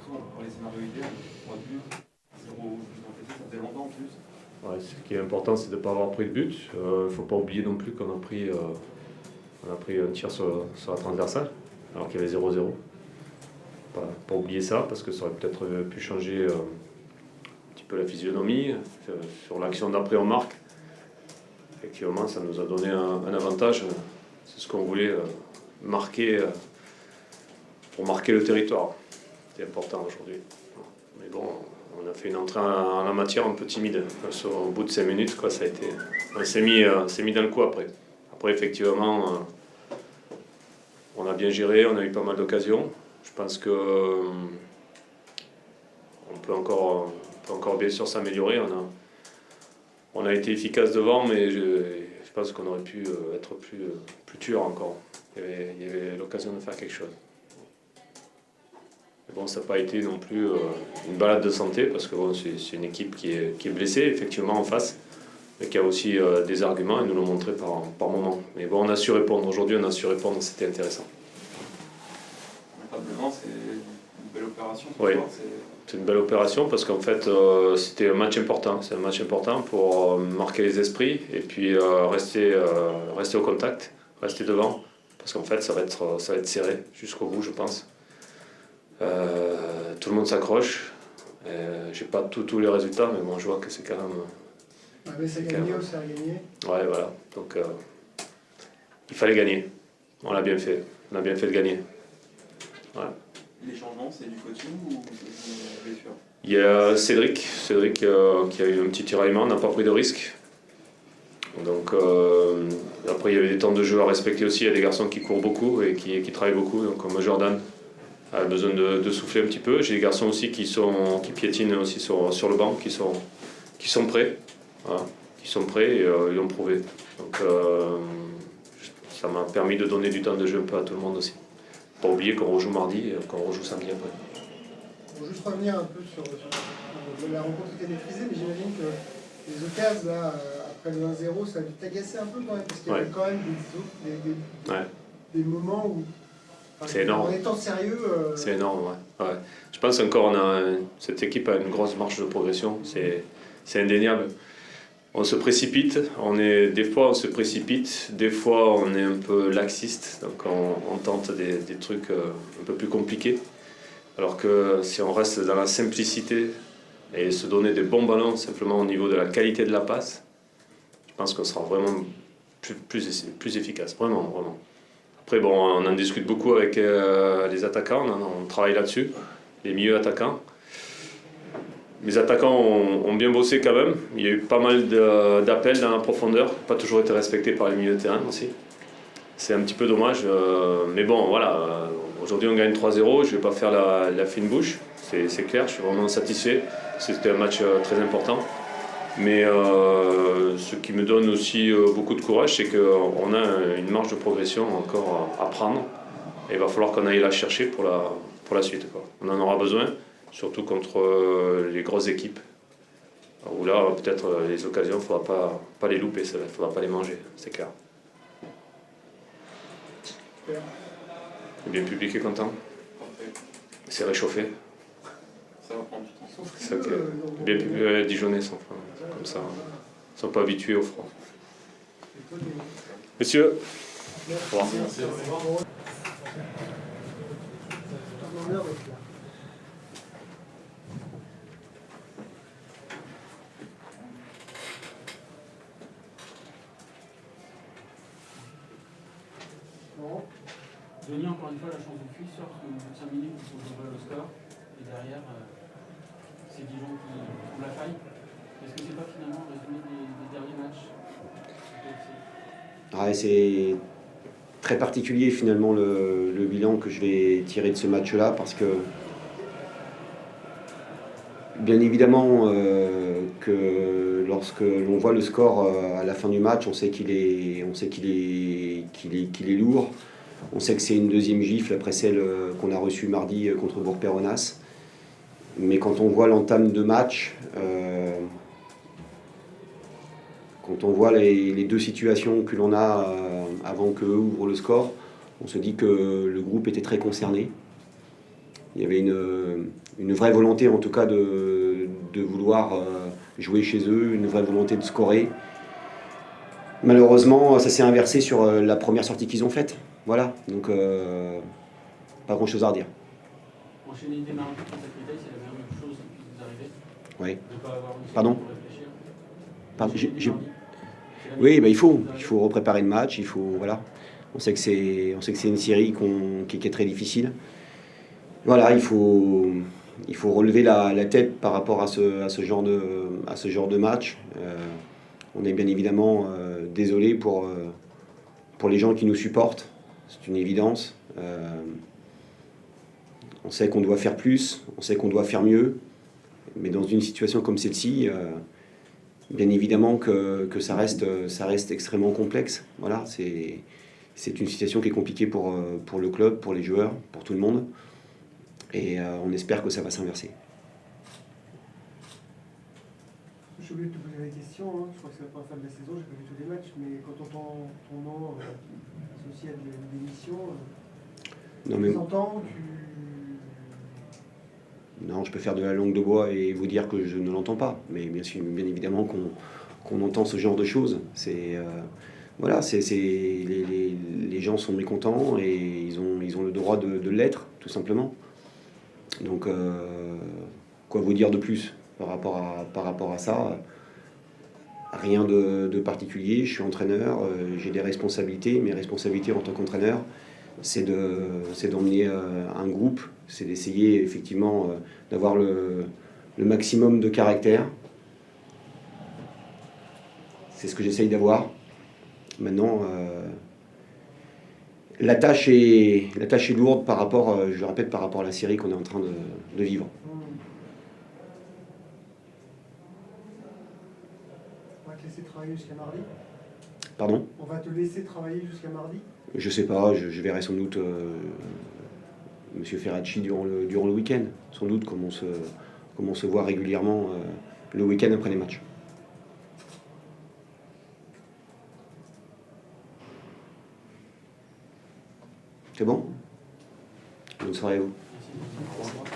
souvent on parle des scénarios idéaux, 3 buts, 0 but encaissé, ça faisait longtemps en plus. Ouais, ce qui est important, c'est de ne pas avoir pris de but. Il ne faut pas oublier non plus qu'on a pris un tir sur la transversale, alors qu'il y avait 0-0. Pas oublier ça, parce que ça aurait peut-être pu changer un petit peu la physionomie. Sur l'action d'après, on marque. Effectivement, ça nous a donné un avantage. C'est ce qu'on voulait marquer pour marquer le territoire. C'est important aujourd'hui. Mais bon, on a fait une entrée en la matière un peu timide. Au bout de 5 minutes, quoi, ça a été... on s'est mis dans le coup après. Après, effectivement, on a bien géré, on a eu pas mal d'occasions. Je pense que on peut encore bien sûr s'améliorer. On a été efficace devant, mais je pense qu'on aurait pu être plus dur encore. Il y avait l'occasion de faire quelque chose. Mais bon, ça n'a pas été non plus une balade de santé, parce que bon, c'est une équipe qui est blessée, effectivement, en face, mais qui a aussi des arguments, et nous l'ont montré par moment. Mais bon, on a su répondre. Aujourd'hui, on a su répondre, c'était intéressant. Lamentablement, c'est une belle opération. Oui, c'est une belle opération parce qu'en fait, c'était un match important. C'est un match important pour marquer les esprits et puis rester au contact, rester devant. Parce qu'en fait, ça va être serré jusqu'au bout, je pense. Tout le monde s'accroche. J'ai pas tous les résultats, mais bon, je vois que c'est quand même... mais c'est gagné ou c'est à gagner. Ouais, voilà. Donc, il fallait gagner. On l'a bien fait. On a bien fait de gagner. Ouais. Les changements, c'est du coaching ou c'est une blessure? Il y a Cédric qui a eu un petit tiraillement, n'a pas pris de risque. Donc, après, il y avait des temps de jeu à respecter aussi. Il y a des garçons qui courent beaucoup et qui travaillent beaucoup. Donc, comme Jordan a besoin de souffler un petit peu. J'ai des garçons aussi qui piétinent aussi sur le banc, qui sont prêts. Voilà, qui sont prêts et ils l'ont prouvé. Donc, ça m'a permis de donner du temps de jeu un peu à tout le monde aussi. Pas oublier qu'on rejoue mardi et qu'on rejoue samedi après. Pour juste revenir un peu sur la rencontre était maîtrisée, mais j'imagine que les occasions, là, après le 1-0, ça a dû t'agacer un peu quand même, parce qu'il y avait quand même des moments où... Enfin, c'est énorme. En étant sérieux... C'est énorme, ouais. Je pense encore cette équipe a une grosse marge de progression, c'est indéniable. On se précipite, des fois on se précipite, des fois on est un peu laxiste, donc on tente des trucs un peu plus compliqués. Alors que si on reste dans la simplicité et se donner des bons ballons simplement au niveau de la qualité de la passe, je pense qu'on sera vraiment plus efficace, vraiment. Après bon, on en discute beaucoup avec les attaquants, on travaille là-dessus, les milieux attaquants. Les attaquants ont bien bossé quand même. Il y a eu pas mal d'appels dans la profondeur, pas toujours été respectés par les milieux de terrain aussi. C'est un petit peu dommage, mais bon voilà, aujourd'hui on gagne 3-0, je ne vais pas faire la fine bouche, c'est clair, je suis vraiment satisfait, c'était un match très important. Mais ce qui me donne aussi beaucoup de courage, c'est qu'on a une marge de progression encore à prendre, et il va falloir qu'on aille la chercher pour la suite, quoi. On en aura besoin. Surtout contre les grosses équipes, où là, peut-être les occasions, il ne faudra pas les louper, il ne faudra pas les manger, c'est clair. Super. Bien, le public est content. C'est réchauffé. Ça va prendre du temps. C'est ça que bien Dijonais sont comme ça. Ils ne sont pas habitués au froid. Monsieur. Merci. Au revoir. Denis, encore une fois, la chance de fuir sort parce qu'au bout de 5 minutes, ils sont ouvrés le score. Et derrière, c'est Dijon qui trouve la faille. Est-ce que c'est pas finalement le résumé des derniers matchs? C'est très particulier finalement le bilan que je vais tirer de ce match-là, parce que bien évidemment que lorsque l'on voit le score à la fin du match, on sait qu'il est lourd. On sait que c'est une deuxième gifle après celle qu'on a reçue mardi contre Bourg-Péronnas. Mais quand on voit l'entame de match, quand on voit les deux situations que l'on a avant qu'eux ouvrent le score, on se dit que le groupe était très concerné. Il y avait une vraie volonté, en tout cas, de vouloir jouer chez eux, une vraie volonté de scorer. Malheureusement, ça s'est inversé sur la première sortie qu'ils ont faite. Voilà, donc pas grand-chose à redire. Enchaîner une démarche contre cette médaille, c'est la meilleure chose qui puisse vous arriver. Oui. De ne pas avoir une Pardon pour réfléchir. Pardon, Enchaîner une mardi, c'est la Oui, meilleure bah, il chose qui faut repréparer le match, il faut, voilà. On sait que c'est une série qui est très difficile. Voilà, il faut relever la tête par rapport à ce genre de match. On est bien évidemment désolé pour les gens qui nous supportent, c'est une évidence. On sait qu'on doit faire plus, on sait qu'on doit faire mieux, mais dans une situation comme celle-ci, bien évidemment que ça reste extrêmement complexe. Voilà, c'est une situation qui est compliquée pour le club, pour les joueurs, pour tout le monde. Et on espère que ça va s'inverser. J'ai oublié de te poser la question, hein. Je crois que c'est la première fois de la saison, j'ai pas vu tous les matchs, mais quand on entend ton nom associé à des missions, Non, mais... tu entends, Non, je peux faire de la langue de bois et vous dire que je ne l'entends pas. Mais bien évidemment qu'on entend ce genre de choses. Voilà, les gens sont mécontents et ils ont le droit de l'être, tout simplement. Donc, quoi vous dire de plus par rapport à ça? Rien de particulier. Je suis entraîneur, j'ai des responsabilités. Mes responsabilités en tant qu'entraîneur, c'est d'emmener un groupe, c'est d'essayer effectivement d'avoir le maximum de caractère. C'est ce que j'essaye d'avoir. Maintenant, la tâche est lourde par rapport, je le répète, par rapport à la série qu'on est en train de vivre. On va te laisser travailler jusqu'à mardi. Pardon ? On va te laisser travailler jusqu'à mardi. Je sais pas, je verrai sans doute Monsieur Ferracci durant le week-end, sans doute, comme on se voit régulièrement le week-end après les matchs. C'est bon ? Bonne soirée à vous. Merci.